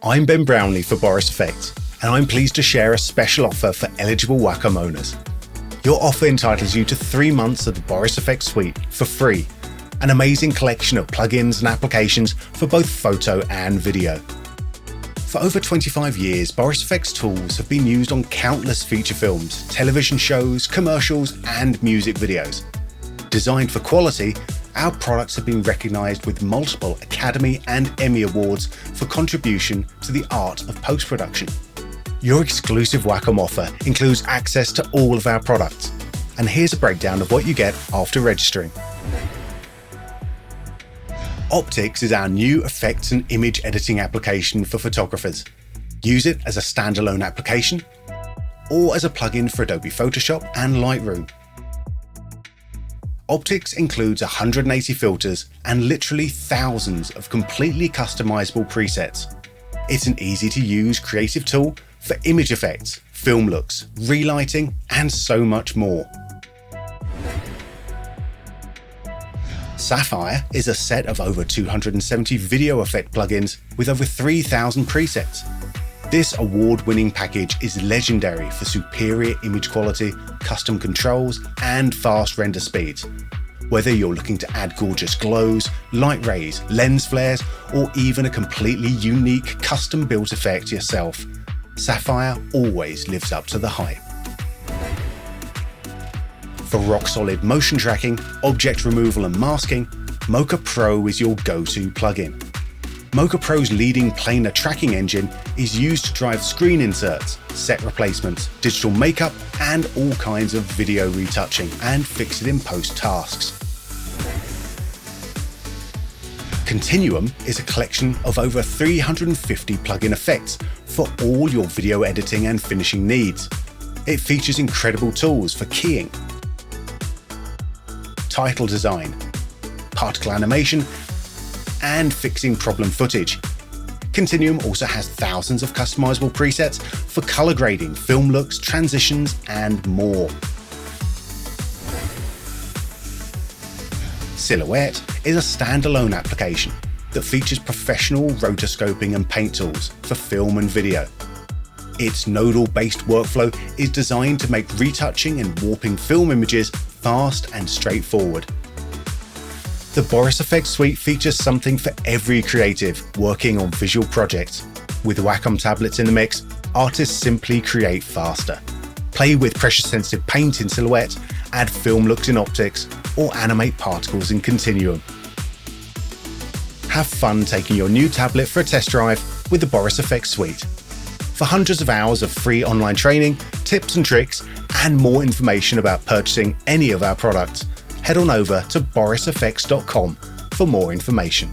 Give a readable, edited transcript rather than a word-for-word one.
I'm Ben Brownlee for Boris FX, and I'm pleased to share a special offer for eligible Wacom owners. Your offer entitles you to 3 months of the Boris FX suite for free, an amazing collection of plugins and applications for both photo and video. For over 25 years, Boris FX tools have been used on countless feature films, television shows, commercials, and music videos. Designed for quality, our products have been recognised with multiple Academy and Emmy Awards for contribution to the art of post-production. Your exclusive Wacom offer includes access to all of our products, and here's a breakdown of what you get after registering. Optix is our new effects and image editing application for photographers. Use it as a standalone application or as a plugin for Adobe Photoshop and Lightroom. Optix includes 180 filters and literally thousands of completely customizable presets. It's an easy-to-use creative tool for image effects, film looks, relighting, and so much more. Sapphire is a set of over 270 video effect plugins with over 3,000 presets. This award-winning package is legendary for superior image quality, custom controls, and fast render speeds. Whether you're looking to add gorgeous glows, light rays, lens flares, or even a completely unique custom-built effect yourself, Sapphire always lives up to the hype. For rock-solid motion tracking, object removal and masking, Mocha Pro is your go-to plugin. Mocha Pro's leading planar tracking engine is used to drive screen inserts, set replacements, digital makeup, and all kinds of video retouching and fix-it-in-post tasks. Continuum is a collection of over 350 plugin effects for all your video editing and finishing needs. It features incredible tools for keying, title design, particle animation, and fixing problem footage. Continuum also has thousands of customizable presets for color grading, film looks, transitions, and more. Silhouette is a standalone application that features professional rotoscoping and paint tools for film and video. Its nodal-based workflow is designed to make retouching and warping film images fast and straightforward. The Boris FX suite features something for every creative working on visual projects. With Wacom tablets in the mix, artists simply create faster. Play with pressure-sensitive paint in Silhouette, add film looks in Optix, or animate particles in Continuum. Have fun taking your new tablet for a test drive with the Boris FX suite. For hundreds of hours of free online training, tips and tricks, and more information about purchasing any of our products, head on over to borisfx.com for more information.